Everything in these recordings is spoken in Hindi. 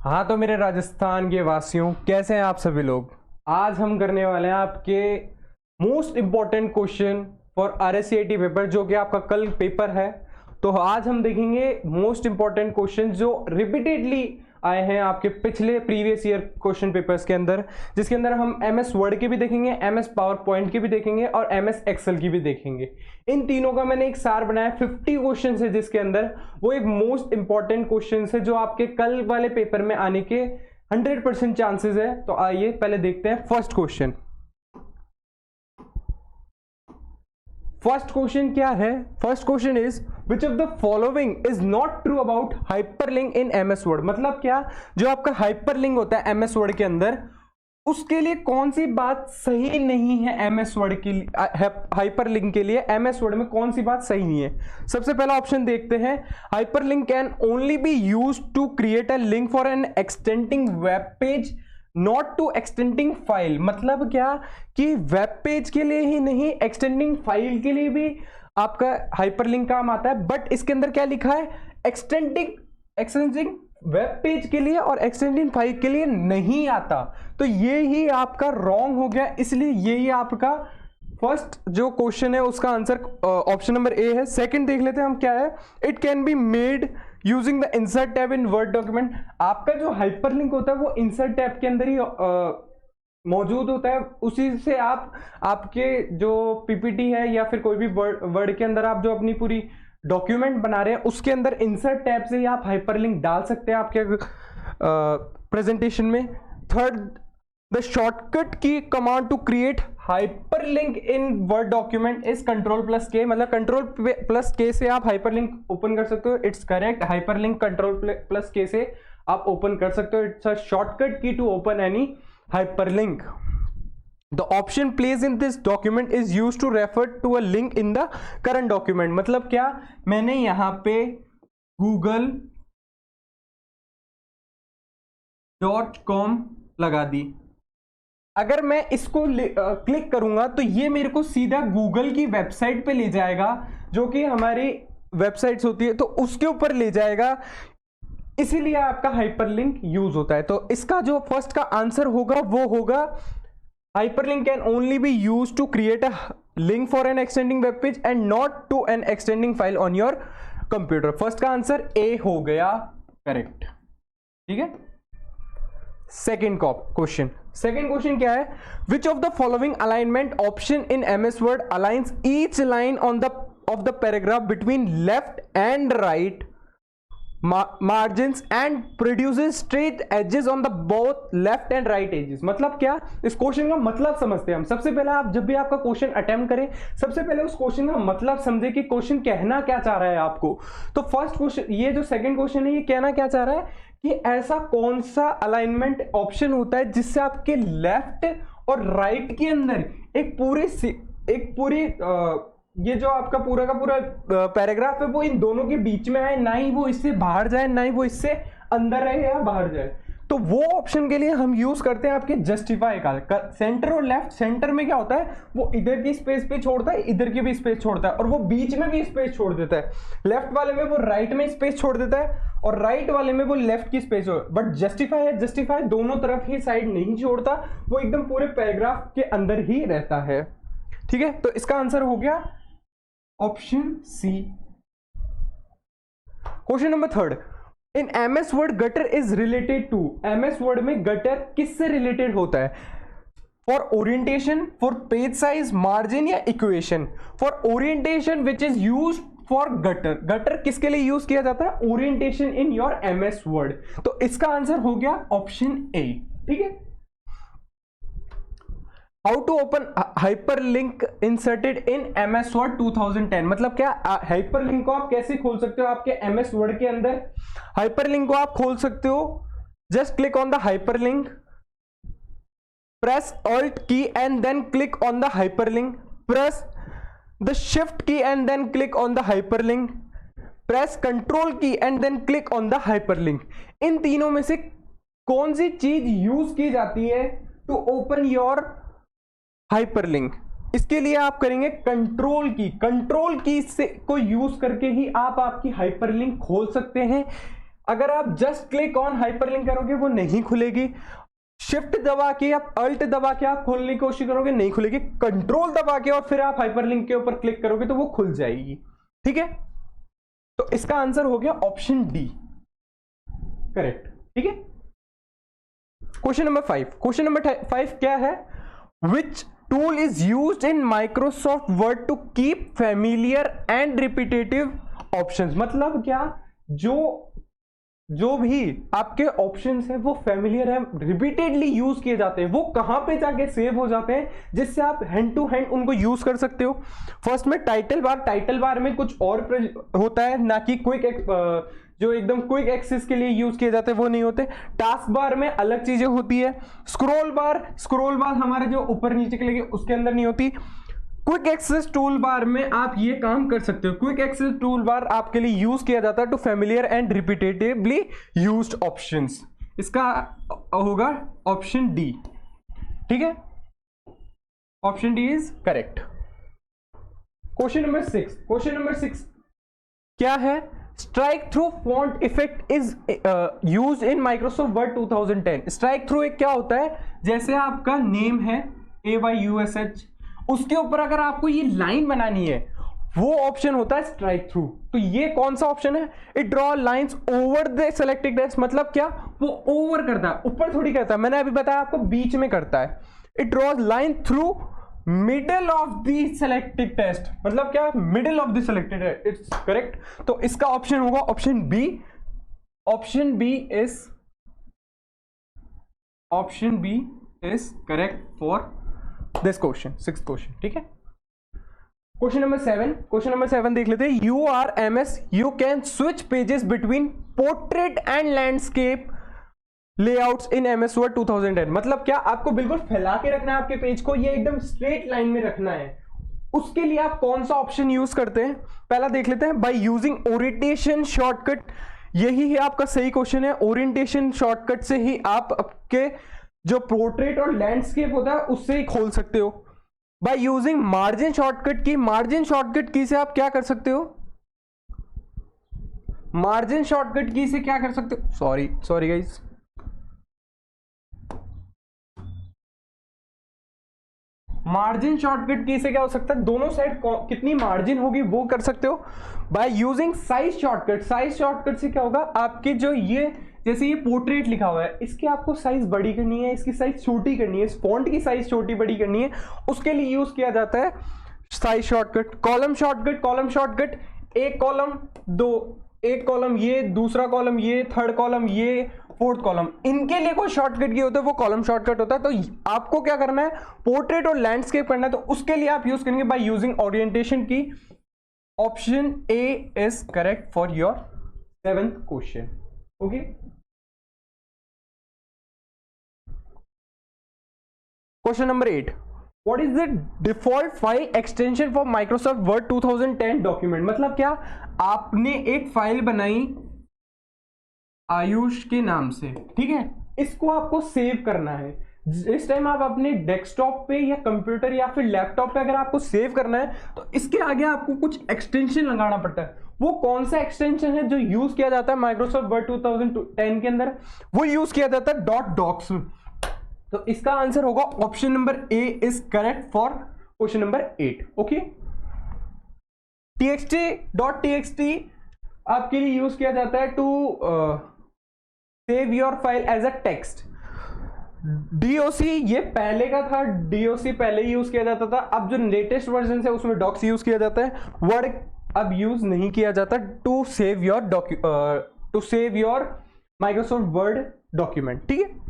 हाँ तो मेरे राजस्थान के वासियों, कैसे हैं आप सभी लोग। आज हम करने वाले हैं आपके most important question for RSCIT paper, जो कि आपका कल पेपर है। तो आज हम देखेंगे मोस्ट इंपॉर्टेंट क्वेश्चन जो रिपीटेडली आए हैं आपके पिछले प्रीवियस ईयर क्वेश्चन पेपर्स के अंदर, जिसके अंदर हम MS वर्ड के भी देखेंगे, MS पावर पॉइंट के भी देखेंगे और MS एक्सेल की भी देखेंगे। इन तीनों का मैंने एक सार बनाया, 50 क्वेश्चन है, जिसके अंदर वो एक मोस्ट इंपॉर्टेंट क्वेश्चन है जो आपके कल वाले पेपर में आने के 100% चांसेस है। तो आइए पहले देखते हैं फर्स्ट क्वेश्चन। फर्स्ट क्वेश्चन क्या है? First question is which of the following is not true about hyperlink in MS word. मतलब क्या, जो आपका हाइपरलिंक होता है MS वर्ड के अंदर, उसके लिए कौन सी बात सही नहीं है MS वर्ड के लिए, हाइपरलिंक के लिए MS वर्ड में कौन सी बात सही नहीं है। सबसे पहला ऑप्शन देखते हैं, hyperlink can only be used to create a link for an extending web page not to extending file. मतलब क्या कि वेब पेज के लिए ही नहीं, एक्सटेंडिंग फाइल के लिए भी आपका हाइपरलिंक काम आता है। बट इसके अंदर क्या लिखा है, एक्सटेंडिंग वेब पेज के लिए और एक्सटेंडिंग फाइल के लिए नहीं आता। तो ये ही आपका रॉन्ग हो गया, इसलिए ये ही आपका फर्स्ट जो क्वेश्चन है उसका आंसर ऑप्शन नंबर ए है। सेकंड देख लेते हैं हम क्या है, it can be made using the insert tab in Word document. आपका जो हाइपरलिंक होता है वो इंसर्ट टैब के अंदर ही मौजूद होता है, उसी से आप आपके जो PPT है या फिर कोई भी वर्ड के अंदर आप जो अपनी पूरी डॉक्यूमेंट बना रहे हैं उसके अंदर इंसर्ट टैब से ही आप हाइपरलिंक डाल सकते हैं आपके प्रेजेंटेशन में। Third, the shortcut key command to create hyperlink in Word document is Ctrl+K। मतलब Ctrl+K से आप हाइपरलिंक ओपन कर सकते हो। इट्स करेक्ट, हाइपरलिंक Ctrl+K से आप ओपन कर सकते हो। It's a shortcut key to open any hyperlink. The option placed in this document is used to refer to a link in the current document। मतलब क्या, मैंने यहां पे google.com लगा दी। अगर मैं इसको क्लिक करूंगा तो ये मेरे को सीधा गूगल की वेबसाइट पे ले जाएगा, जो कि हमारी वेबसाइट्स होती है, तो उसके ऊपर ले जाएगा। इसीलिए आपका हाइपरलिंक यूज होता है। तो इसका जो फर्स्ट का आंसर होगा वो होगा, hyperlink can only be used to create a link for an extending web page and not to an extending file on your computer। First का आंसर ए हो गया करेक्ट। ठीक है, सेकेंड क्वेश्चन क्या है, which of the following alignment option in MS Word aligns each line on the of the paragraph between left and right margins and produces straight edges on the both left and right edges। मतलब क्या, इस क्वेश्चन का मतलब समझते हैं हम। सबसे पहले आप जब भी आपका क्वेश्चन अटेम्प्ट करें, सबसे पहले उस क्वेश्चन का मतलब समझे कि क्वेश्चन कहना क्या चाह रहा है आपको। तो फर्स्ट क्वेश्चन, ये जो सेकंड क्वेश्चन है, ये कहना क्या चाह रहा है कि ऐसा कौन सा अलाइनमेंट ऑप्शन होता है जिससे आपके लेफ्ट और राइट के अंदर एक पूरी ये जो आपका पूरा का पूरा पैराग्राफ है वो इन दोनों के बीच में आए, ना ही वो इससे बाहर जाए ना ही वो इससे अंदर रहे या बाहर जाए। तो वो ऑप्शन के लिए हम यूज करते हैं आपके जस्टिफाई का। सेंटर और लेफ्ट, सेंटर में क्या होता है, वो इधर की स्पेस पे छोड़ता है, इधर की भी स्पेस छोड़ता है, और वो बीच में भी स्पेस छोड़ देता है। लेफ्ट वाले में वो राइट में स्पेस छोड़ देता है और राइट वाले में वो लेफ्ट की स्पेस छोड़। बट जस्टिफाई दोनों तरफ ही साइड नहीं छोड़ता, वो एकदम पूरे पैराग्राफ के अंदर ही रहता है। ठीक है, तो इसका आंसर हो गया option C. Question number third, in MS word gutter is related to. MS word में गटर किससे रिलेटेड होता है? For orientation, for page size, margin या equation. For orientation which is use for gutter किसके लिए यूज किया जाता है? Orientation in your MS word. तो इसका आंसर हो गया ऑप्शन ए। ठीक है, how to open hyperlink inserted in MS word 2010। मतलब क्या, हाइपरलिंक को आप कैसे खोल सकते हो आपके MS वर्ड के अंदर? हाइपरलिंक को आप खोल सकते हो, just click on the hyperlink, press Alt key and then click on the hyperlink, press the shift key and then click on the hyperlink, press control key and then click on the hyperlink. इन तीनों में से कौन सी चीज यूज की जाती है टू ओपन योर हाइपरलिंक? इसके लिए आप करेंगे कंट्रोल की से को यूज करके ही आप आपकी हाइपरलिंक खोल सकते हैं। अगर आप जस्ट क्लिक ऑन हाइपरलिंक करोगे वो नहीं खुलेगी, शिफ्ट दबा के आप अल्ट दबा के आप खोलने की कोशिश करोगे नहीं खुलेगी, कंट्रोल दबा के और फिर आप हाइपरलिंक के ऊपर क्लिक करोगे तो वो खुल जाएगी। ठीक है, तो इसका आंसर हो गया ऑप्शन डी करेक्ट। ठीक है, क्वेश्चन नंबर 5। क्वेश्चन नंबर 5 क्या है? Which tool is used in Microsoft Word to keep familiar and repetitive options. मतलब क्या, जो भी आपके ऑप्शंस हैं वो फैमिलियर है, रिपीटेडली यूज किए जाते हैं, वो कहां पे जाके सेव हो जाते हैं जिससे आप हैंड टू हैंड उनको यूज कर सकते हो। फर्स्ट में टाइटल बार, टाइटल बार में कुछ और होता है ना कि क्विक जो एकदम क्विक एक्सेस के लिए यूज किए जाते हैं वो नहीं होते। टास्क बार में अलग चीजें होती है। स्क्रॉल बार हमारे जो ऊपर नीचे के लिए उसके अंदर नहीं होती। क्विक एक्सेस टूल बार में आप ये काम कर सकते हो। क्विक एक्सेस टूल बार आपके लिए यूज किया जाता है to familiar and repetitively used options. इसका होगा ऑप्शन डी। ठीक है, option D is correct. Question number 6। Question number 6 क्या है? Strike through font effect is use in Microsoft Word 2010। Strike through एक क्या होता है? जैसे आपका नेम है AYUSH, उसके ऊपर अगर आपको ये लाइन बनानी है वो ऑप्शन होता है स्ट्राइक थ्रू। तो ये कौन सा ऑप्शन है? It draw lines over the selected text. मतलब क्या, वो ओवर करता है, ऊपर थोड़ी करता है। मैंने अभी बताया आपको बीच में करता है। It draws line through middle of the selected text. मतलब क्या, middle of the selected, it's correct. तो इसका ऑप्शन होगा option B. Option B is correct for this question, 6th question. ठीक है, क्वेश्चन नंबर 7। क्वेश्चन नंबर 7 देख लेते हैं। URMS, you can switch pages between portrait and landscape layouts in MS Word 2010। मतलब क्या, आपको बिल्कुल फैला के रखना है आपके पेज को, ये एकदम स्ट्रेट लाइन में रखना है। उसके लिए आप कौन सा ऑप्शन यूज करते हैं? पहला देख लेते हैं, बाय यूजिंग ओरिएंटेशन शॉर्टकट। यही है आपका सही क्वेश्चन है। ओरिएंटेशन शॉर्टकट से ही आप आपके जो पोर्ट्रेट और लैंडस्केप होता है उससे ही खोल सकते हो। बाय यूजिंग मार्जिन शॉर्टकट की, मार्जिन शॉर्टकट की से आप क्या कर सकते हो? मार्जिन शॉर्टकट की से क्या कर सकते हो? सॉरी गाइस, मार्जिन शॉर्टकट की से क्या हो सकता है? दोनों साइड कितनी मार्जिन होगी वो कर सकते हो। By using size shortcut, size shortcut से क्या होगा? आपके जो ये जैसे ये पोर्ट्रेट लिखा हुआ है, इसकी आपको साइज बड़ी करनी है, इसकी साइज छोटी करनी है, इस फॉन्ट की साइज छोटी बड़ी करनी है, उसके लिए यूज किया जाता है size shortcut. Column shortcut, column shortcut, एक कॉलम एक कॉलम ये, दूसरा कॉलम ये, थर्ड कॉलम ये, फोर्थ कॉलम, इनके लिए कोई शॉर्टकट की होता है वो कॉलम शॉर्टकट होता है। तो आपको क्या करना है? पोर्ट्रेट और लैंडस्केप करना है, तो उसके लिए आप यूज करेंगे बाय यूजिंग ओरिएंटेशन की। Option A is correct for your 7th question. Okay, question number 8। What is the default file extension for Microsoft Word 2010 document? मतलब क्या, आपने एक फाइल बनाई आयुष के नाम से, ठीक है, इसको आपको सेव करना है। इस टाइम आप अपने डेस्कटॉप पे या कंप्यूटर या फिर लैपटॉप पे अगर आपको सेव करना है तो इसके आगे आपको कुछ एक्सटेंशन लगाना पड़ता है। वो कौन सा एक्सटेंशन है जो यूज किया जाता है माइक्रोसॉफ्ट वर्ड 2010 के अंदर? वो यूज किया जाता है .docs। तो इसका आंसर होगा option number A is correct for question number 8। Okay, txt आपके लिए यूज किया जाता है to save your file as a text. doc ये पहले का था, doc पहले यूज किया जाता था। अब जो लेटेस्ट वर्जन है उसमें docs यूज किया जाता है। वर्ड अब यूज नहीं किया जाता to save your Microsoft Word document. ठीक है,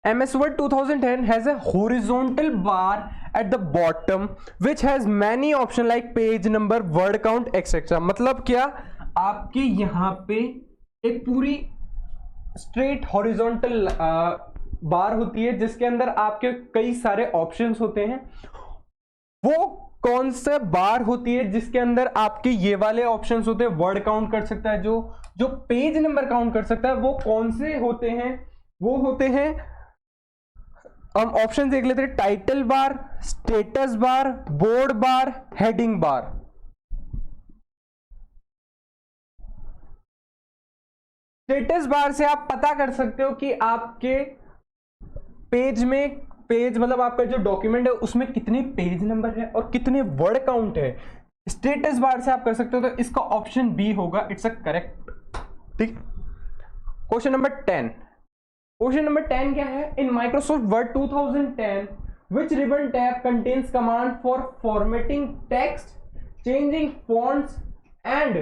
MS Word 2010 has a horizontal bar at the bottom which has many options like page number, word count, etc. मतलब क्या, आपके यहाँ पे एक पूरी स्ट्रेट हॉरिजॉन्टल बार होती है जिसके अंदर आपके कई सारे ऑप्शंस होते हैं। वो कौन सा बार होती है जिसके अंदर आपके ये वाले ऑप्शंस होते हैं? वर्ड काउंट कर सकता है, जो पेज नंबर काउंट कर सकता है, वो कौन से होते हैं? वो होते हैं, हम ऑप्शन देख लेते हैं, title bar, status bar, board bar, heading bar. Status bar से आप पता कर सकते हो कि आपके पेज मतलब आपका जो डॉक्यूमेंट है उसमें कितने पेज नंबर है और कितने वर्ड काउंट है, स्टेटस बार से आप कर सकते हो। तो इसका ऑप्शन बी होगा, इट्स अ करेक्ट। ठीक। Question number 10। क्वेश्चन नंबर 10 क्या है? In Microsoft Word 2010 which ribbon tab contains command for formatting text, changing fonts and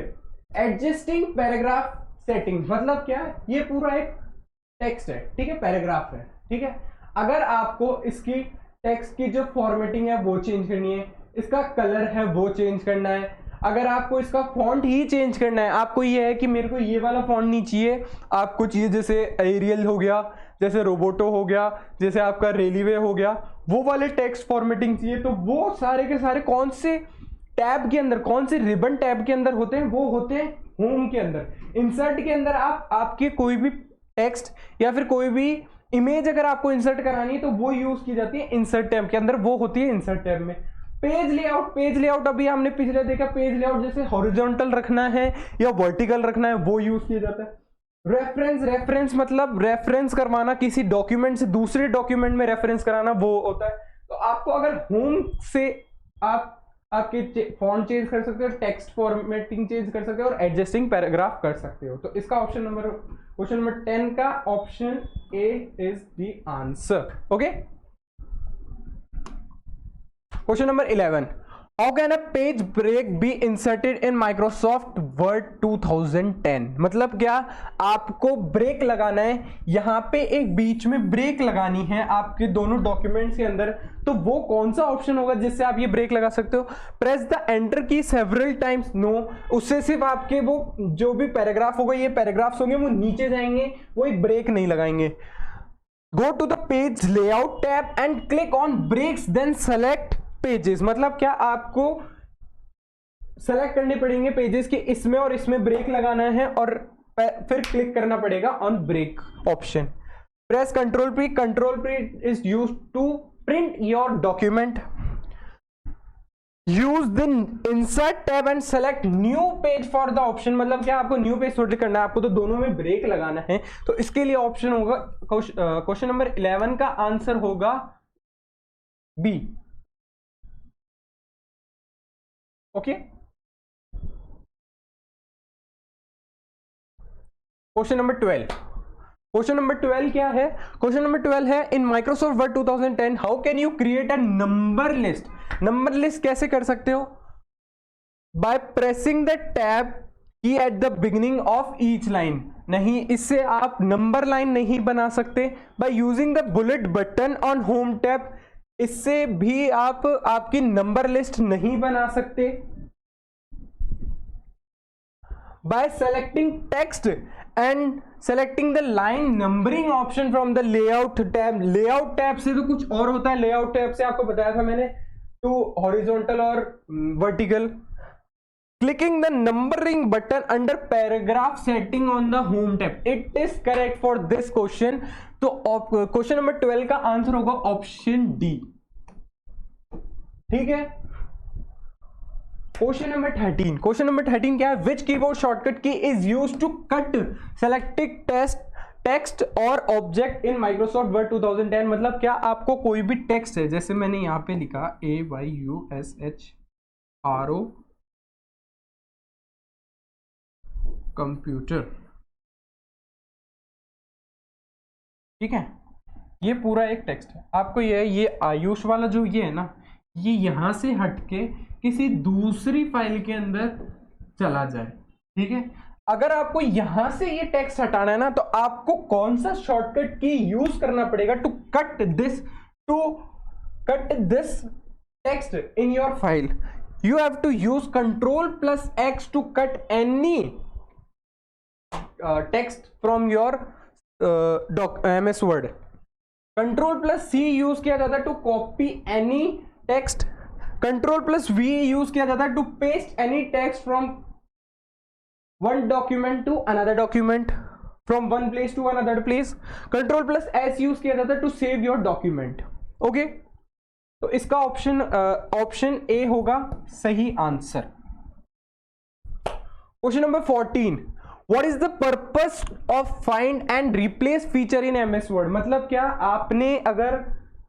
adjusting paragraph settings? मतलब क्या है? ये पूरा एक टेक्स्ट है, ठीक है, पैराग्राफ है, ठीक है। अगर आपको इसकी टेक्स्ट की जो फॉर्मेटिंग है वो चेंज करनी है, इसका कलर है वो चेंज करना है, अगर आपको इसका फॉन्ट ही चेंज करना है, आपको ये है कि मेरे को ये वाला फॉन्ट नहीं चाहिए, आपको चाहिए जैसे एरियल हो गया, जैसे रोबोटो हो गया, जैसे आपका रेलवे हो गया, वो वाले टेक्स्ट फॉर्मेटिंग चाहिए, तो वो सारे के सारे कौन से टैब के अंदर, कौन से रिबन टैब के अंदर होते हैं? वो होते हैं होम के अंदर। इंसर्ट के अंदर आप आपके कोई भी टेक्स्ट या फिर कोई भी इमेज अगर आपको इंसर्ट करानी है तो वो यूज की जाती है इंसर्ट टैब के अंदर, वो होती है इंसर्ट टैब में। पेज लेआउट अभी हमने पिछले देखा, पेज लेआउट जैसे हॉरिजॉन्टल रखना है या वर्टिकल रखना है वो यूज किया जाता है। रेफरेंस मतलब रेफरेंस करवाना, किसी डॉक्यूमेंट से दूसरे डॉक्यूमेंट में रेफरेंस कराना, वो होता है। तो आपको अगर होम से आप आपके फॉन्ट चेंज कर सकते हो, टेक्स्ट फॉर्मेटिंग चेंज कर सकते हो और एडजस्टिंग पैराग्राफ कर सकते हो। तो इसका क्वेश्चन नंबर 10 का option A is the answer. Okay. Question number 11। How can a page break be inserted in Microsoft Word 2010? मतलब क्या आपको ब्रेक लगाना है, यहां पे एक बीच में ब्रेक लगानी है आपके दोनों डॉक्यूमेंट्स के अंदर, तो वो कौन सा ऑप्शन होगा जिससे आप ये ब्रेक लगा सकते हो? प्रेस द एंटर की सेवरल टाइम्स। नो, उससे सिर्फ आपके वो जो भी पैराग्राफ होगा, ये पैराग्राफ्स होंगे वो नीचे जाएंगे, वो एक ब्रेक नहीं लगाएंगे। Go to the page layout tab and click on breaks then select pages. मतलब क्या आपको सेलेक्ट करने पड़ेंगे पेजेस कि इसमें और इसमें ब्रेक लगाना है और फिर क्लिक करना पड़ेगा on break option. Press control P is used to print your document. Use the insert tab and select new page for the option. मतलब क्या आपको न्यू पेज सेलेक्ट करना है, आपको तो दोनों में ब्रेक लगाना है, तो इसके लिए ऑप्शन होगा, क्वेश्चन नंबर 11 का आंसर होगा B. Okay. Question number 12। Question number 12 क्या है? क्वेश्चन नंबर 12 है in Microsoft Word 2010 how can you create a number list? Number list कैसे कर सकते हो? By pressing the tab key at the beginning of each line. नहीं, इससे आप नंबर लाइन नहीं बना सकते। By using the bullet button on home tab, इससे भी आप आपकी नंबर लिस्ट नहीं बना सकते। Bye selecting text and selecting the line numbering option from the layout tab. Layout tab से तो कुछ और होता है, लेआउट टैब से आपको बताया था मैंने, टू हॉरिजॉन्टल और vertical. Clicking the numbering button under paragraph setting on the home tab. It is correct for this question. तो क्वेश्चन नंबर 12 का आंसर होगा ऑप्शन डी। ठीक है। Question number 13। क्वेश्चन नंबर 13 क्या है? Which keyboard shortcut key is used to cut selected text और ऑब्जेक्ट इन माइक्रोसॉफ्ट वर्ड 2010? मतलब क्या आपको कोई भी टेक्स्ट है, जैसे मैंने यहां पे लिखा AYUSHRO कंप्यूटर, ठीक है, ये पूरा एक टेक्स्ट है। आपको ये आयुष वाला जो ये है ना, ये यहां से हटके किसी दूसरी फाइल के अंदर चला जाए, ठीक है। अगर आपको यहां से ये टेक्स्ट हटाना है ना, तो आपको कौन सा शॉर्टकट की यूज करना पड़ेगा to cut this text in your file? You have to use Ctrl+X to cut any text from your MS Word। Ctrl+C use किया जाता है to copy any text. Ctrl+V use किया जाता है to paste any text from one document to another document, from one place to another place. Ctrl+S use किया जाता है to save your document. Okay, तो इसका ऑप्शन ए होगा सही answer. Question number 14। What is the purpose of find and replace feature in MS word, मतलब क्या आपने अगर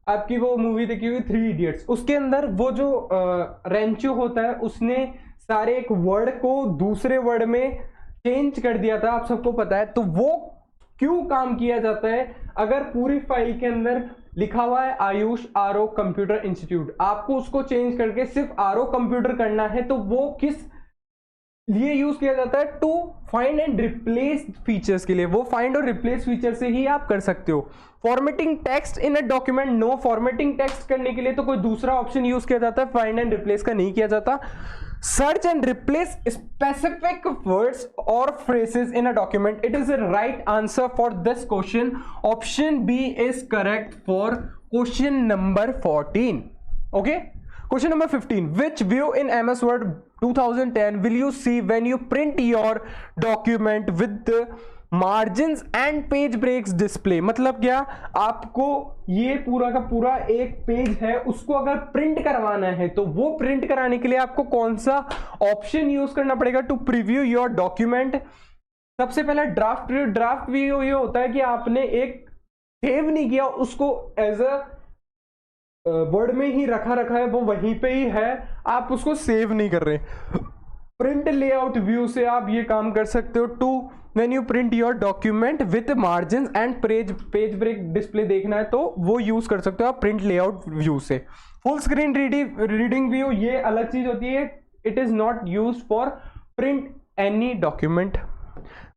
आपकी वो मूवी देखी हुई 3 इडियट्स, उसके अंदर वो जो रेंचो होता है उसने सारे एक वर्ड को दूसरे वर्ड में चेंज कर दिया था, आप सबको पता है। तो वो क्यों काम किया जाता है? अगर पूरी फाइल के अंदर लिखा हुआ है आयुष आरओ कंप्यूटर इंस्टीट्यूट, आपको उसको चेंज करके सिर्फ आरओ कंप्यूटर करना है, तो वो किस लिए यूज किया जाता है? To find and replace features के लिए। वो फाइंड और रिप्लेस फीचर से ही आप कर सकते हो। Formatting text in a document, no, formatting text करने के लिए तो कोई दूसरा ऑप्शन यूज किया जाता है, फाइंड एंड रिप्लेस का नहीं किया जाता। Search and replace specific words और phrases in a document, it is the right answer for this question. Option B is correct for question number 14. Okay, question number 15. Which view in MS Word 2010 will you see when you print your document with the margins and page breaks display? मतलब क्या, आपको ये पूरा का पूरा एक पेज है, उसको अगर प्रिंट करवाना है तो वो प्रिंट कराने के लिए आपको कौन सा ऑप्शन यूज करना पड़ेगा? टू प्रीव्यू योर डॉक्यूमेंट, सबसे पहला ड्राफ्ट व्यू ये होता है कि आपने एक सेव नहीं किया, उसको एज अ वर्ड में ही रखा है, वो वहीं पे ही है, आप उसको सेव नहीं कर रहे। प्रिंट लेआउट व्यू से आप ये काम कर सकते हो। To when you print your document with margin and page break display देखना है तो वो यूज कर सकते हो आप प्रिंट लेआउट व्यू से। फुल स्क्रीन रीडिंग व्यू ये अलग चीज होती है, it is not used for print any document.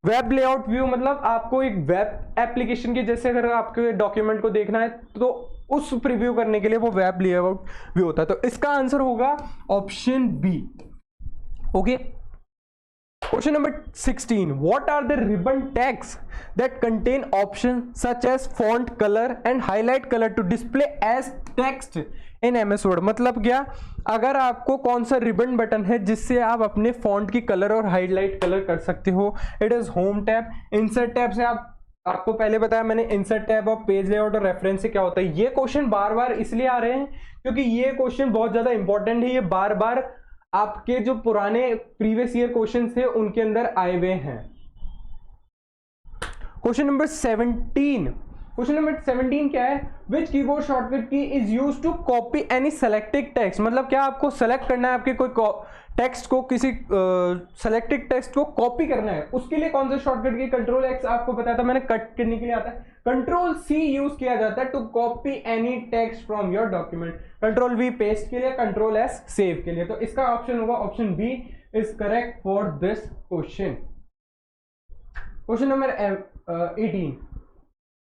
Web layout view मतलब आपको एक वेब एप्लीकेशन के जैसे अगर आपके डॉक्यूमेंट को देखना है तो उस प्रीव्यू करने के लिए वो वेब लेआउट व्यू होता है। तो इसका आंसर होगा option B. Okay, question number 16. What are the ribbon tags that contain options such as font color and highlight color to display as text in MS Word? मतलब क्या, अगर आपको कौन सा रिबन बटन है जिससे आप अपने फॉन्ट की कलर और हाईलाइट कलर कर सकते हो? It is home tab. Insert tab से आपको पहले बताया मैंने, इंसर्ट टैब और पेज लेआउट और रेफरेंस से क्या होता है। ये क्वेश्चन बार बार इसलिए आ रहे हैं क्योंकि ये क्वेश्चन बहुत ज्यादा इंपॉर्टेंट है, ये बार बार आपके जो पुराने प्रीवियस ईयर क्वेश्चन थे उनके अंदर आए हुए हैं। क्वेश्चन नंबर 17, क्वेश्चन नंबर 17 क्या है? Which keyboard shortcut key is used to copy any selected text, मतलब क्या आपको सेलेक्ट करना है, आपके कोई टेक्स्ट को, किसी सेलेक्टेड टेक्स्ट को कॉपी करना है, उसके लिए कौन सा शॉर्टकट की? कंट्रोल एक्स आपको बताया था मैंने, कट करने के लिए आता है। कंट्रोल सी यूज किया जाता है to copy any text from your document. Control V paste के लिए, कंट्रोल एस सेव के लिए। तो इसका ऑप्शन होगा option B is correct for this question. Question number 18.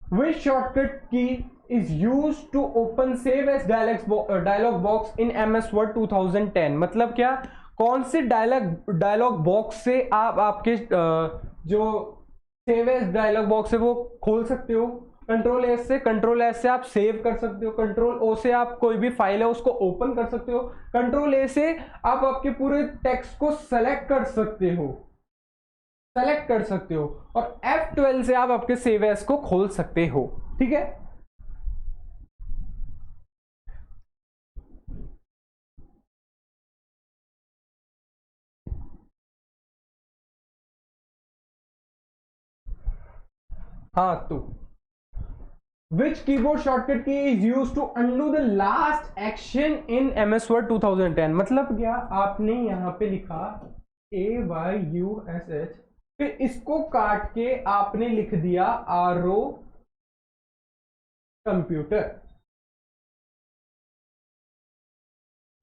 Which shortcut key is used to open save as dialog box in MS Word 2010? मतलब क्या, कौन से डायलॉग बॉक्स से आप आपके जो सेव एज डायलॉग बॉक्स है वो खोल सकते हो? कंट्रोल एस से, कंट्रोल एस से आप सेव कर सकते हो, कंट्रोल ओ से आप कोई भी फाइल है उसको ओपन कर सकते हो, कंट्रोल ए से आप आपके पूरे टेक्स्ट को सेलेक्ट कर सकते हो और F12 से आप आपके सेव एज को खोल सकते हो। ठीक है, हाँ। तो which keyboard shortcut key is used to undo the last action in MS Word 2010? मतलब क्या, आपने यहां पे लिखा AYUSH, फिर इसको काट के आपने लिख दिया आरओ कंप्यूटर।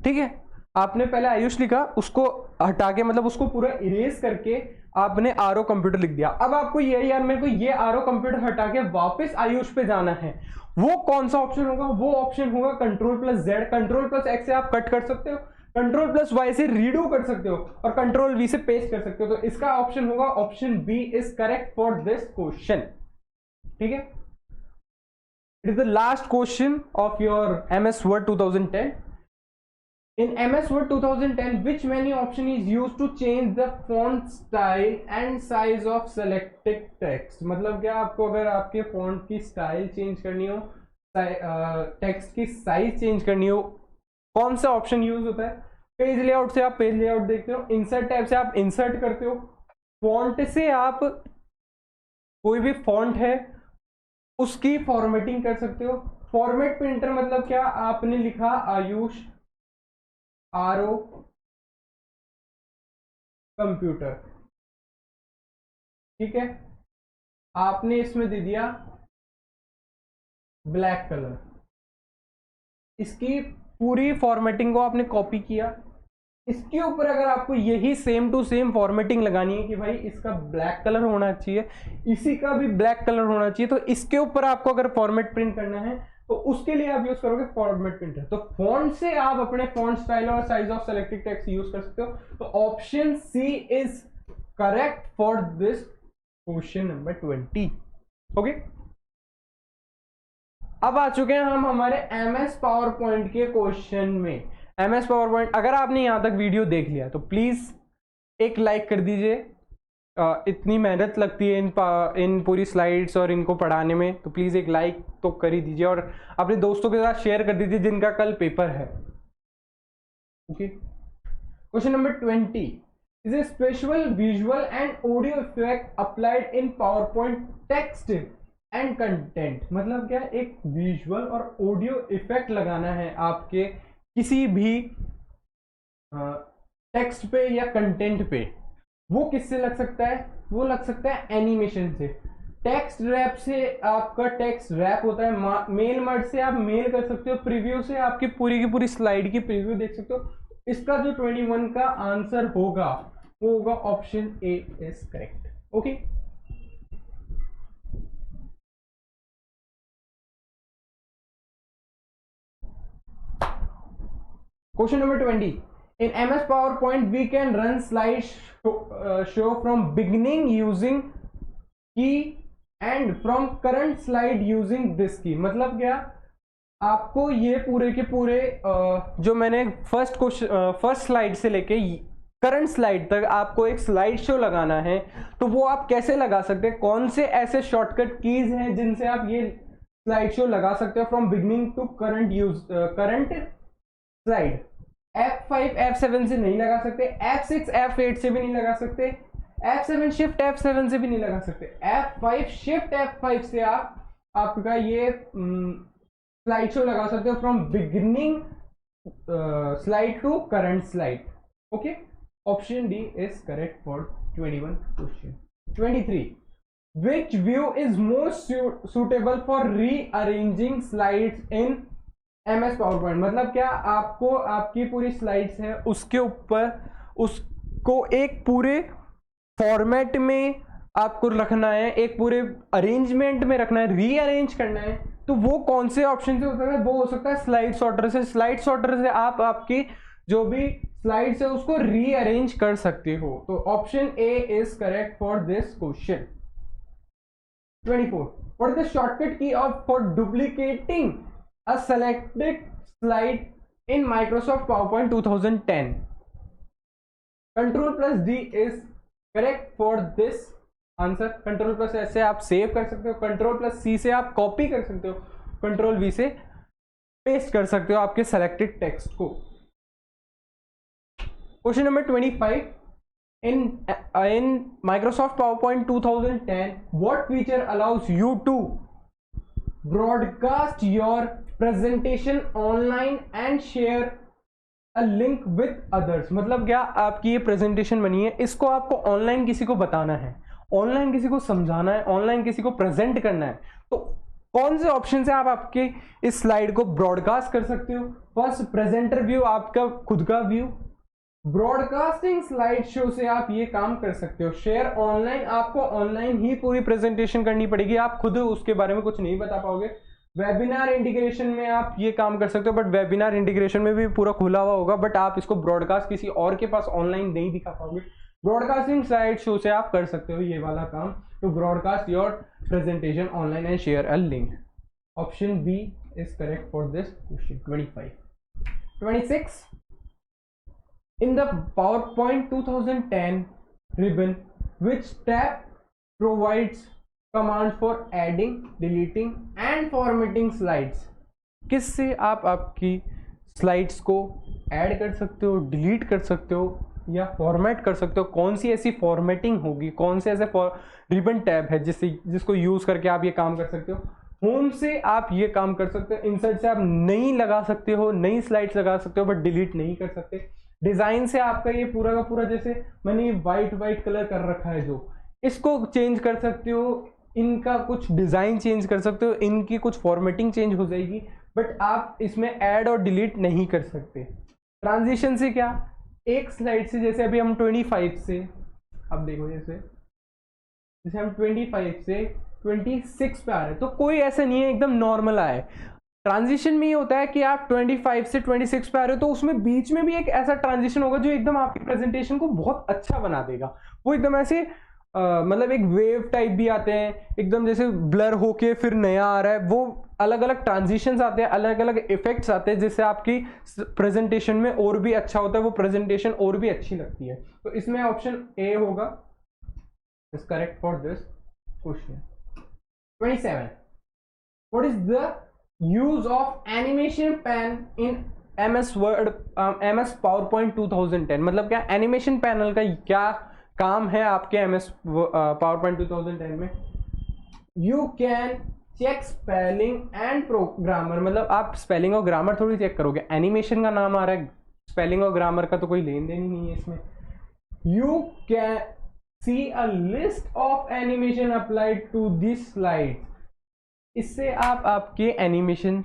ठीक है, आपने पहले आयुष लिखा, उसको हटा के मतलब उसको पूरा इरेज करके आपने आरओ कंप्यूटर लिख दिया। अब आपको ये यार, मेरे को ये आरओ कंप्यूटर हटा के वापस आयुष पे जाना है, वो कौन सा ऑप्शन होगा? वो ऑप्शन होगा control plus Z. Control plus x से आप कट कर सकते हो, कंट्रोल प्लस वाई से रीडू कर सकते हो और कंट्रोल वी से पेस्ट कर सकते हो। तो इसका ऑप्शन होगा option B is correct for this question. ठीक है, it is the last question of your MS Word 2010. In MS Word 2010, which menu option is used to change the font style and size of selected text? मतलब क्या, आपको अगर आपके फॉन्ट की स्टाइल चेंज करनी हो, टेक्स्ट की साइज चेंज करनी हो, कौन सा ऑप्शन यूज होता है? पेज लेआउट से आप पेज लेआउट देखते हो, इंसर्ट टैब से आप इंसर्ट करते हो, फॉन्ट से आप कोई भी फॉन्ट है उसकी फॉर्मेटिंग कर सकते हो। फॉर्मेट प्रिंटर मतलब क्या, आपने लिखा आयुष RO कंप्यूटर, ठीक है, आपने इसमें दे दिया ब्लैक कलर, इसकी पूरी फॉर्मेटिंग को आपने कॉपी किया। इसके ऊपर अगर आपको यही सेम टू सेम फॉर्मेटिंग लगानी है कि भाई इसका ब्लैक कलर होना चाहिए, इसी का भी ब्लैक कलर होना चाहिए, तो इसके ऊपर आपको अगर फॉर्मेट प्रिंट करना है तो उसके लिए आप यूज करोगे फॉर्मेट प्रिंटर। तो फॉन्ट से आप अपने फॉन्ट स्टाइल और size of selected text use कर सकते हो। तो option C is correct for this question number 20। Okay, अब आ चुके हैं हम हमारे MS पावर पॉइंट के क्वेश्चन में। MS पावर पॉइंट, अगर आपने यहां तक वीडियो देख लिया तो प्लीज एक लाइक कर दीजिए। इतनी मेहनत लगती है इन पूरी स्लाइड्स और इनको पढ़ाने में, तो प्लीज एक लाइक तो कर ही दीजिए और अपने दोस्तों के साथ शेयर कर दीजिए जिनका कल पेपर है। Okay, question number 20 is a special visual and audio effect applied in power point text and content. मतलब क्या, एक विजुअल और ऑडियो इफेक्ट लगाना है आपके किसी भी टेक्स्ट पे या कंटेंट पे। वो किससे लग सकता है, वो लग सकता है एनिमेशन से। टेक्स्ट रैप से आपका टेक्स्ट रैप होता है, मेल मर्ज से आप मेल कर सकते हो, प्रीव्यू से आपकी पूरी की पूरी स्लाइड की प्रीव्यू देख सकते हो। इसका जो 21 का आंसर होगा वो होगा option A is correct. Okay, question number 20, in MS PowerPoint we can run slide show from beginning using key and from current slide using this key। मतलब क्या, आपको ये पूरे के पूरे जो मैंने फर्स्ट स्लाइड से लेके करंट स्लाइड तक आपको एक स्लाइड शो लगाना है, तो वो आप कैसे लगा सकते हैं, कौन से ऐसे शॉर्टकट कीज हैं जिनसे आप ये स्लाइड शो लगा सकते हो from beginning to current slide. F5 F7 से नहीं लगा सकते, F6 F8 से भी नहीं लगा सकते, F7 शिफ्ट F7 से भी नहीं लगा सकते, F5 शिफ्ट F5 से आपका ये स्लाइड शो लगा सकते हो from beginning slide to current slide. Okay, option D is correct for 21 question. 23, which view is most suitable for rearranging slides in MS PowerPoint। मतलब क्या, आपको आपकी पूरी स्लाइड्स है उसके ऊपर उसको एक पूरे फॉर्मेट में आपको रखना है, एक पूरे अरेंजमेंट में रखना है, रीअरेंज करना है, तो वो कौन से ऑप्शन से होता है, वो हो सकता है स्लाइड सॉर्टर से। स्लाइड सॉर्टर से आप आपकी जो भी स्लाइड्स है उसको रीअरेंज कर सकते हो। तो option A is correct for this question. 24, what is the shortcut key for duplicating a selected slide in Microsoft PowerPoint 2010? Ctrl+ D is correct for this answer. Ctrl+ S से आप सेव कर सकते हो, Ctrl+C से आप कॉपी कर सकते हो, Ctrl+V से पेस्ट कर सकते हो आपके सेलेक्टेड टेक्स्ट को। Question number 25, in Microsoft PowerPoint 2010 what feature allows you to broadcast your presentation online and share a link with others। मतलब क्या, आपकी ये प्रेजेंटेशन बनी है, इसको आपको ऑनलाइन किसी को बताना है, ऑनलाइन किसी को समझाना है, ऑनलाइन किसी को प्रेजेंट करना है, तो कौन से ऑप्शन से आप आपके इस स्लाइड को ब्रॉडकास्ट कर सकते हो। फर्स्ट, प्रेजेंटर व्यू, आपका खुद का व्यू। ब्रॉडकास्टिंग स्लाइड शो से आप ये काम कर सकते हो। शेयर ऑनलाइन, आपको ऑनलाइन ही पूरी प्रेजेंटेशन करनी पड़ेगी, आप खुद उसके बारे में कुछ नहीं बता पाओगे। वेबिनार इंटीग्रेशन में आप ये काम कर सकते हो, बट वेबिनार इंटीग्रेशन में भी पूरा खुला हुआ होगा, बट आप इसको ब्रॉडकास्ट किसी और के पास ऑनलाइन नहीं दिखा पाओगे। ब्रॉडकास्टिंग स्लाइड शो से आप कर सकते हो ये वाला काम, to broadcast your presentation online and share a link. Option B is correct for this question. 25, 26, in the PowerPoint 2010 ribbon, which tab provides commands for adding, deleting and formatting slides। किससे आप आपकी स्लाइड्स को ऐड कर सकते हो, डिलीट कर सकते हो, या फॉर्मेट कर सकते हो, कौन सी ऐसी फॉर्मेटिंग होगी, कौन से ऐसे रिबन टैब है जिसको यूज करके आप ये काम कर सकते हो। होम से आप ये काम कर सकते हो, इंसर्ट से आप नई लगा सकते हो, नई स्लाइड्स लगा सकते हो, बट डिलीट नहीं कर सकते। डिजाइन से आपका ये पूरा का पूरा, जैसे मैंने वाइट कलर कर रखा है जो, इसको चेंज कर सकते हो, इनका कुछ डिजाइन चेंज कर सकते हो, इनकी कुछ फॉर्मेटिंग चेंज हो जाएगी, बट आप इसमें ऐड और डिलीट नहीं कर सकते। ट्रांजिशन से क्या, एक स्लाइड से, जैसे अभी हम 25 से, अब देखो जैसे हम 25 से 26 पे आ रहे हैं, तो कोई ऐसा नहीं है, एकदम नॉर्मल आए। ट्रांजिशन में ये होता है कि आप 25 से 26 पे आ रहे हो, तो उसमें बीच में भी एक ऐसा ट्रांजिशन होगा जो एकदम आपकी प्रेजेंटेशन को बहुत अच्छा बना देगा। वो एकदम ऐसे मतलब एक वेव टाइप भी आते हैं, एकदम जैसे ब्लर होके फिर नया आ रहा है, वो अलग अलग ट्रांजिशंस आते हैं, अलग अलग इफेक्ट्स आते हैं, जिससे आपकी प्रेजेंटेशन में और भी अच्छा होता है, वो प्रेजेंटेशन और भी अच्छी लगती है। तो इसमें ऑप्शन ए होगा is correct for this question. 27, what is the use of animation pan in MS word, MS PowerPoint 2010, मतलब क्या एनिमेशन पैनल का क्या काम है आपके MS पावरपॉइंट 2010 में। You can check spelling and grammar, मतलब आप स्पेलिंग और ग्रामर थोड़ी चेक करोगे, एनिमेशन का नाम आ रहा है, स्पेलिंग और ग्रामर का तो कोई लेन देन ही नहीं है इसमें। You can see a list of animation applied to this slide, इससे आप आपके एनिमेशन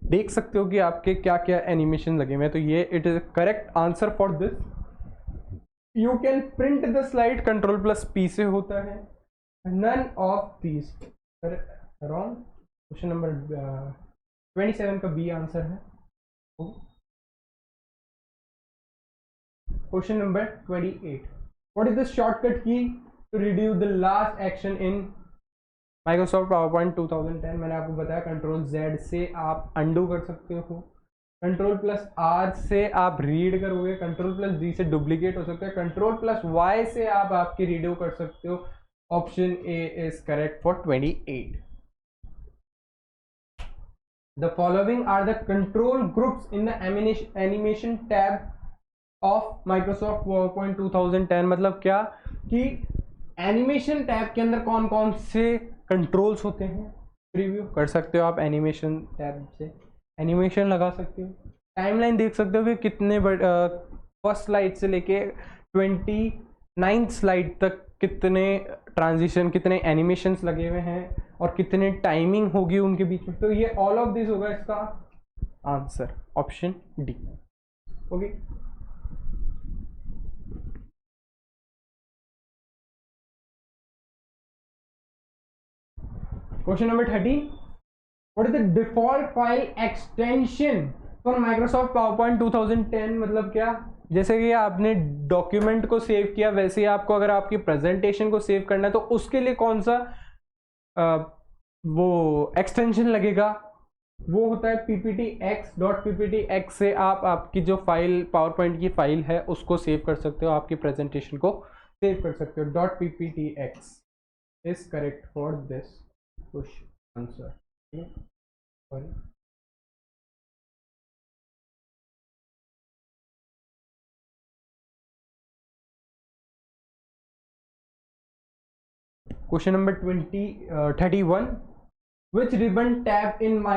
देख सकते हो कि आपके क्या क्या एनिमेशन लगे हुए हैं। तो ये it is correct answer for this. You can print the slide, Ctrl+P से होता है। None of these wrong, question number 27 का बी आंसर है। Question number 28, what is the shortcut key to reduce the last action in Microsoft PowerPoint 2010। मैंने आपको बताया Ctrl+Z से आप अंडू कर सकते हो, Ctrl+R से आप रीड करोगे, Ctrl+D से डुप्लीकेट हो सकते हैं, Ctrl+Y से आप आपकी रीडो कर सकते हो। Option A is correct for 28। The following are the control groups in the animation tab of Microsoft PowerPoint 2010, मतलब क्या कि एनिमेशन टैब के अंदर कौन कौन से कंट्रोल्स होते हैं, प्रीव्यू कर सकते हो आप एनिमेशन टैब से, एनिमेशन लगा सकते हो, टाइमलाइन देख सकते हो कि कितने फर्स्ट स्लाइड से लेके 29th स्लाइड तक कितने ट्रांजिशन, कितने एनिमेशंस लगे हुए हैं और कितने टाइमिंग होगी उनके बीच में। तो ये ऑल ऑफ दिस होगा इसका answer, option D. Okay, question number 30, what is the default file extension for Microsoft PowerPoint 2010, मतलब क्या, जैसे कि आपने डॉक्यूमेंट को सेव किया, वैसे ही आपको अगर आपकी प्रेजेंटेशन को सेव करना है तो उसके लिए कौन सा वो एक्सटेंशन लगेगा, वो होता है PPTX। .PPTX से आप आपकी जो फाइल पावरपॉइंट की फाइल है उसको सेव कर सकते हो, आपकी प्रेजेंटेशन को सेव कर सकते हो। .PPTX is correct for this question answer. Question number 31, which ribbon tab in my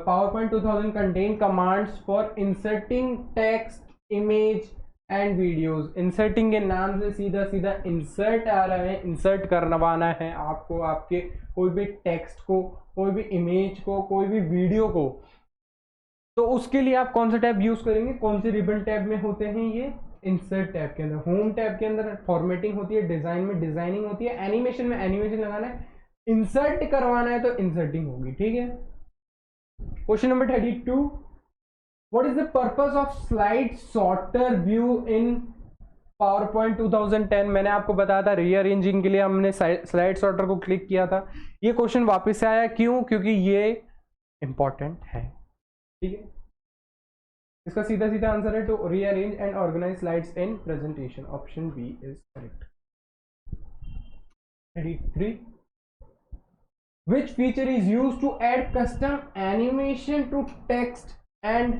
PowerPoint 2000 contain commands for inserting text, image and videos। inserting के नाम से सीधा सीधा insert आ रहा है, insert करवाना है आपको आपके कोई भी टेक्स्ट को, कोई भी इमेज को, कोई भी वीडियो को। तो उसके लिए आप कौन सा टैब यूज करेंगे, कौन से रिबन टैब में होते हैं ये, इंसर्ट टैब के अंदर। होम टैब के अंदर फॉर्मेटिंग होती है, डिजाइन में डिजाइनिंग होती है, एनिमेशन में एनिमेशन लगाना है, इंसर्ट करवाना है तो इंसर्टिंग होगी। ठीक है, question number 32, what is the purpose of slide sorter view in PowerPoint 2010। मैंने आपको बताया था रीअरेंजिंग के लिए हमने स्लाइड सॉर्टर को क्लिक किया था। ये क्वेश्चन वापस से आया, क्यों, क्योंकि ये इंपॉर्टेंट है। ठीक है, इसका सीधा सीधा आंसर है to rearrange and organize slides in presentation, option B is correct. 33, which feature is used to add custom animation to text and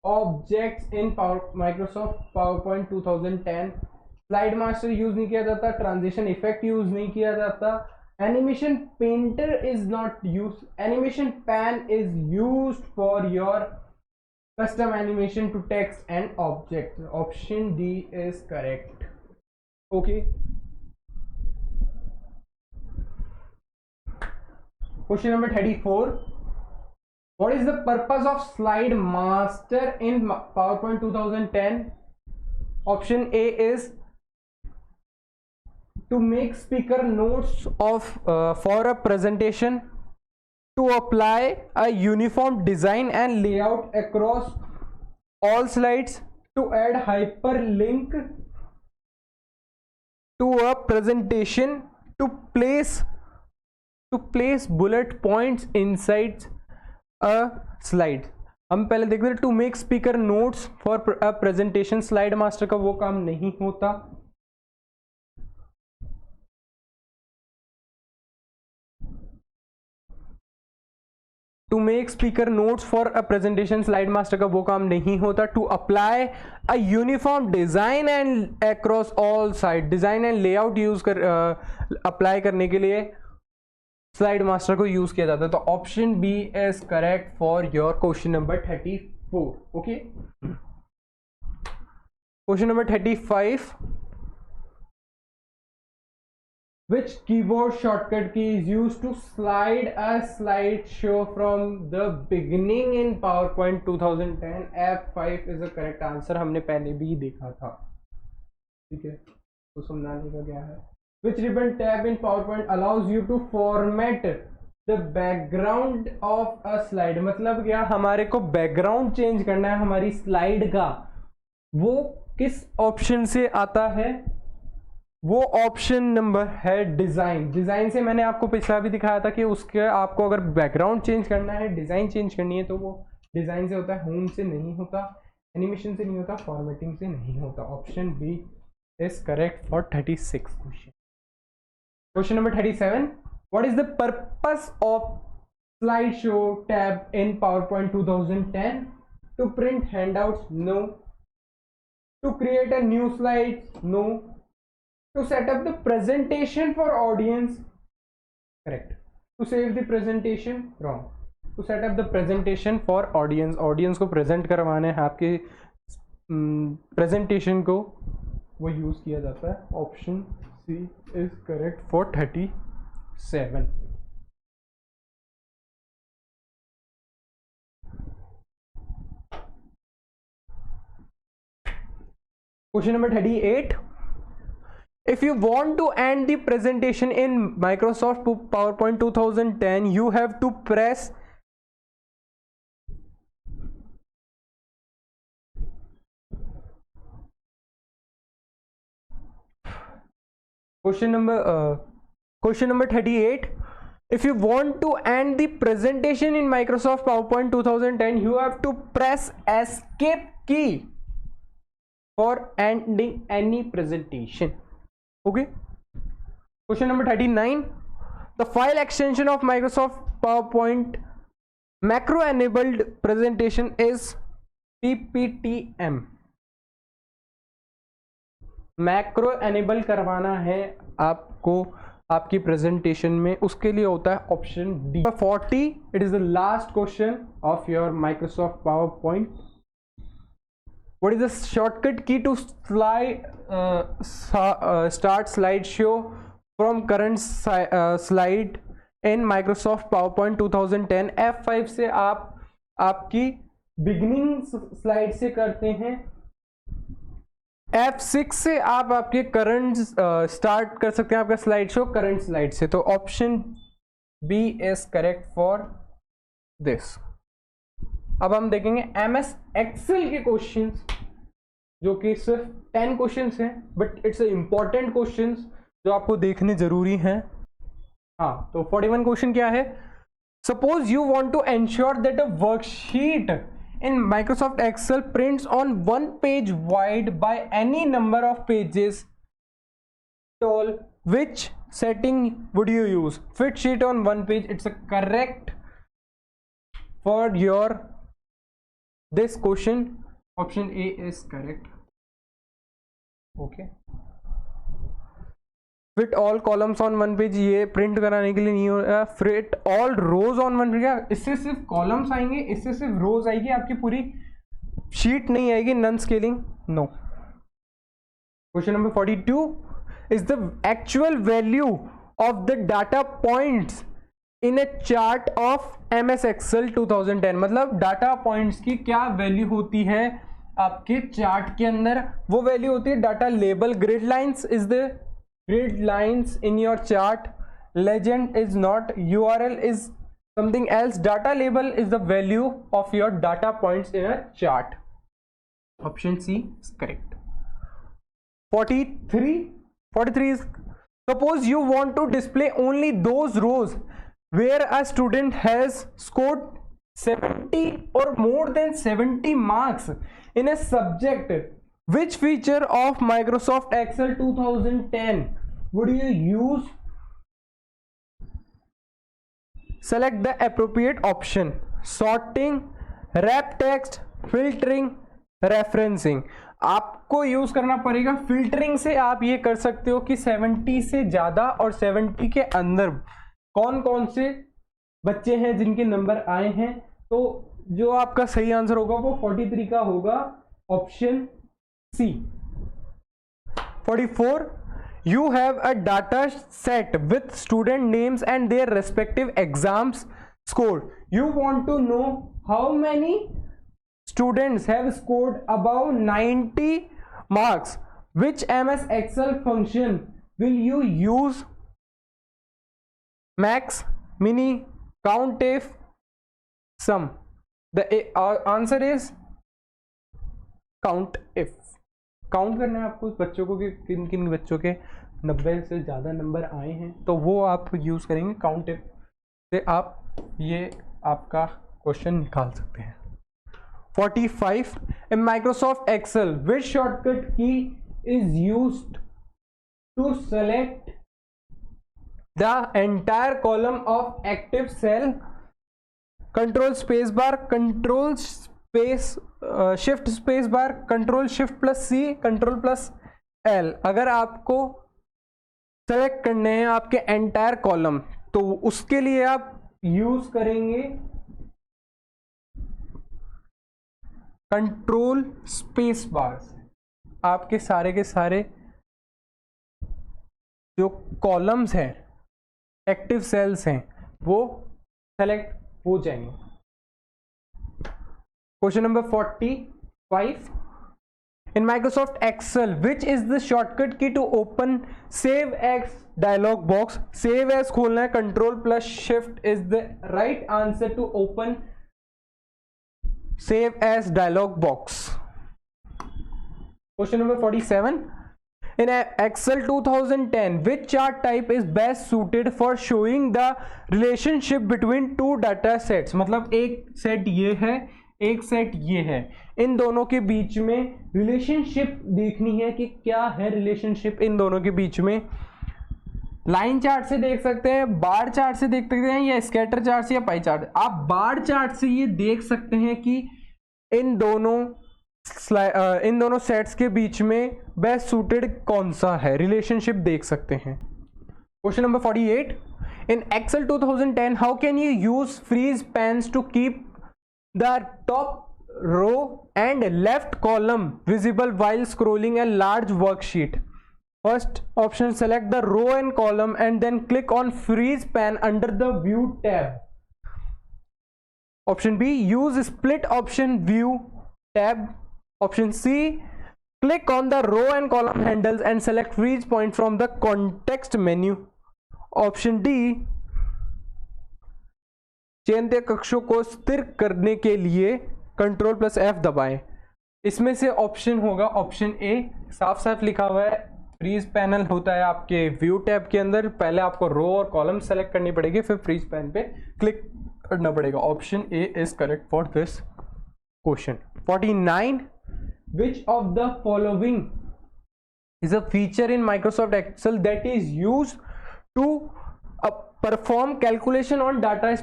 objects in Microsoft PowerPoint 2010। Slide master use नहीं किया जाता, ट्रांजिशन इफेक्ट यूज नहीं किया जाता, animation painter is not use, animation pan is use for your custom animation to text and object. Option D is correct. Okay. Question number 34. What is the purpose of slide master in PowerPoint 2010? Option A is to make speaker notes of for a presentation, to apply a uniform design and layout across all slides, to add hyperlink to a presentation, to place bullet points inside a slide. हम पहले देखते हैं to make speaker notes for a presentation. Slide master का वो काम नहीं होता। To make speaker notes for a presentation, slide master का वो काम नहीं होता। To apply a uniform design and across all side, design and layout use कर अप्लाई करने के लिए स्लाइड मास्टर को यूज किया जाता है। तो option B is correct for your question number 34। Okay, question number 35। Which keyboard shortcut key is used to slide a slideshow from the beginning in PowerPoint 2010? F5 is the correct answer. हमने पहले भी देखा था, ठीक है, तो समझाने का क्या है। Which ribbon tab in PowerPoint allows you to format the background of a slide? मतलब क्या, हमारे को बैकग्राउंड चेंज करना है हमारी स्लाइड का, वो किस ऑप्शन से आता है? वो ऑप्शन नंबर है डिजाइन। डिजाइन से मैंने आपको पिछला भी दिखाया था कि उसके आपको अगर बैकग्राउंड चेंज करना है, डिजाइन चेंज करनी है, तो वो डिजाइन से होता है, होम से नहीं होता, एनिमेशन से नहीं होता, फॉर्मेटिंग से नहीं होता। Option B is correct for 36 question. Question number 37। What is the purpose of slide show tab in PowerPoint 2010? To print handouts? No. To create a new slide? No. To set up the presentation for audience? Correct. To save the presentation? Wrong. To set up the presentation for audience, audience को present करवाने हैं आपके presentation को, वो यूज किया जाता है। Option C is correct for 37। Question number 38। If you want to end the presentation in Microsoft PowerPoint 2010, you have to press question number 38. If you want to end the presentation in Microsoft PowerPoint 2010, you have to press escape key for ending any presentation. Okay. Question number 39. The file extension of Microsoft PowerPoint macro enabled presentation is PPTM. Macro enable करवाना है आपको आपकी प्रेजेंटेशन में, उसके लिए होता है option D. 40. It is the last question of your Microsoft power point. What is the shortcut key to start slideshow from current slide in Microsoft PowerPoint 2010? F5 से आप आपकी बिगिनिंग स्लाइड से करते हैं, F6 से आप आपके करंट स्टार्ट कर सकते हैं आपका स्लाइड शो करंट स्लाइड से। तो option B is correct for this. अब हम देखेंगे MS एक्सेल के क्वेश्चंस, जो कि सिर्फ 10 क्वेश्चंस हैं, बट इट्स इंपॉर्टेंट क्वेश्चंस जो आपको देखने जरूरी हैं। हाँ, तो 41 क्वेश्चन क्या है? Suppose you want to ensure that a worksheet in Microsoft Excel prints on 1 page wide by any number of pages tall, which setting would you use? Fit sheet on 1 page. It's a correct for your this question, option A is correct. Okay, fit all columns on one page, ये प्रिंट कराने के लिए नहीं हो रहा। Fit all rows on one page, इससे सिर्फ कॉलम्स आएंगे, इससे सिर्फ रोज आएगी, आपकी पूरी शीट नहीं आएगी। Non scaling, no. Question number 42 is the actual value of the data points in a chart of MS Excel 2010। मतलब डाटा पॉइंट्स की क्या वैल्यू होती है आपके चार्ट के अंदर, वो वैल्यू होती है data label. Grid lines is the grid lines in your chart, legend is not, URL is something else, data label is the value of your data points in a chart. Option C is correct. 43 is, suppose you want to display only those rows where a student has scored 70 or more than 70 marks in a subject. Which feature of Microsoft Excel 2010 would you use? Select the appropriate option. Sorting, wrap text, filtering, referencing. आपको यूज करना पड़ेगा फिल्टरिंग से। आप ये कर सकते हो कि 70 से ज्यादा और 70 के अंदर कौन कौन से बच्चे हैं जिनके नंबर आए हैं। तो जो आपका सही आंसर होगा वो 43 का होगा, option C. 44 you have a data set with student names and their respective exams score. You want to know how many students have scored above 90 marks. Which MS Excel function will you use? Max, mini, COUNTIF, sum. The answer is COUNTIF. Count करना है आपको बच्चों को कि किन किन बच्चों के 90 से ज़्यादा नंबर आए हैं, तो वो आप यूज़ करेंगे COUNTIF से। आप ये आपका क्वेश्चन निकाल सकते हैं। 45 in Microsoft Excel, which shortcut key is used to select the entire column of active cell? Control space bar, control space shift space bar, control shift plus C, control plus L। अगर आपको सेलेक्ट करने हैं आपके एंटायर कॉलम तो उसके लिए आप यूज करेंगे कंट्रोल स्पेस बार। आपके सारे के सारे जो कॉलम्स हैं, एक्टिव सेल्स हैं, वो सेलेक्ट हो जाएंगे। Question number 45 in Microsoft Excel, which is the shortcut key to open save as dialog box? Save as खोलना है, control plus shift is the right answer to open save as dialog box. Question number 47 in Excel 2010, which chart type is best suited for showing the relationship between two data sets? मतलब एक सेट ये है, एक सेट ये है, इन दोनों के बीच में रिलेशनशिप देखनी है कि क्या है रिलेशनशिप इन दोनों के बीच में। लाइन चार्ट से देख सकते हैं, बार चार्ट से देख सकते हैं, या स्कैटर चार्ट से, या पाई चार्ट। आप बार चार्ट से ये देख सकते हैं कि इन दोनों सेट्स के बीच में बेस्ट सूटेड कौन सा है, रिलेशनशिप देख सकते हैं। Question number 48 in Excel 2010, how can you use freeze panes to keep the top row and left column visible while scrolling a large worksheet? First option, select the row and column and then click on freeze pan under the view tab. Option B, use split option view tab. Option C, click on the row and column handles and select freeze point from the context menu. Option D, चयनित कक्षों को स्थिर करने के लिए कंट्रोल प्लस F दबाएं। इसमें से ऑप्शन होगा ऑप्शन ए, साफ साफ लिखा हुआ है फ्रीज पैनल होता है आपके व्यू टैब के अंदर। पहले आपको रो और कॉलम सेलेक्ट करनी पड़ेगी, फिर फ्रीज पैन पे क्लिक करना पड़ेगा। Option A is correct for this question. 49 which of the following is a feature in Microsoft Excel that is used to perform calculation on data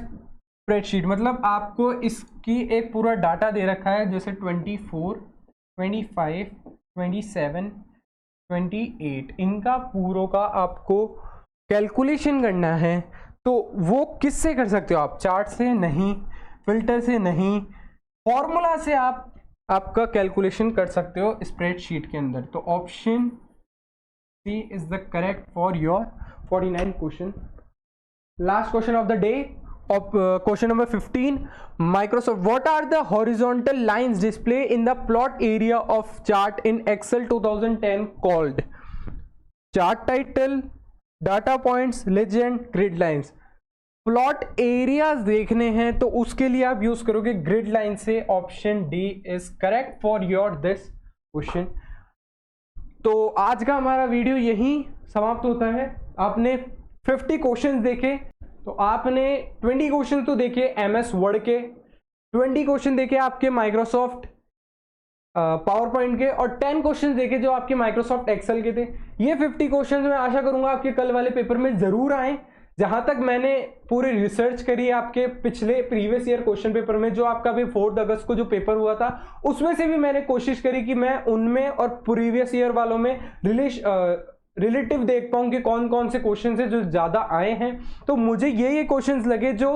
spreadsheet मतलब आपको इसकी एक पूरा डाटा दे रखा है, जैसे 24, 25, 27, 28, इनका पूरों का आपको कैलकुलेशन करना है। तो वो किससे कर सकते हो आप? चार्ट से नहीं, फिल्टर से नहीं, फॉर्मूला से आप आपका कैलकुलेशन कर सकते हो स्प्रेडशीट के अंदर। तो option C is the correct for your 49 question. Last question of the day, question number 15. Microsoft, what are the horizontal lines displayed in the plot area of chart in Excel 2010 called? Chart title, data points, legend, grid lines. Plot areas देखने हैं तो उसके लिए आप यूज करोगे ग्रिड लाइन से। Option D is correct for your this question. तो आज का हमारा वीडियो यहीं समाप्त होता है। आपने 50 क्वेश्चंस देखे, तो आपने 20 क्वेश्चन तो देखे एमएस वर्ड के, 20 क्वेश्चन देखे आपके माइक्रोसॉफ्ट पावर पॉइंट के, और 10 क्वेश्चन देखे जो आपके माइक्रोसॉफ्ट एक्सेल के थे। ये 50 क्वेश्चन मैं आशा करूंगा आपके कल वाले पेपर में जरूर आए। जहां तक मैंने पूरी रिसर्च करी आपके पिछले प्रीवियस ईयर क्वेश्चन पेपर में, जो आपका भी 4 अगस्त को जो पेपर हुआ था, उसमें से भी मैंने कोशिश करी कि मैं उनमें और प्रीवियस ईयर वालों में रिलेटिव देख पाऊं कि कौन कौन से क्वेश्चन है जो ज्यादा आए हैं। तो मुझे ये क्वेश्चंस लगे जो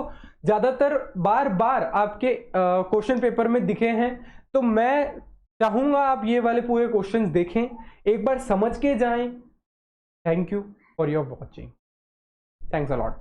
ज्यादातर बार बार आपके क्वेश्चन पेपर में दिखे हैं। तो मैं चाहूंगा आप ये वाले पूरे क्वेश्चंस देखें, एक बार समझ के जाएं। Thank you for your watching. Thanks a lot.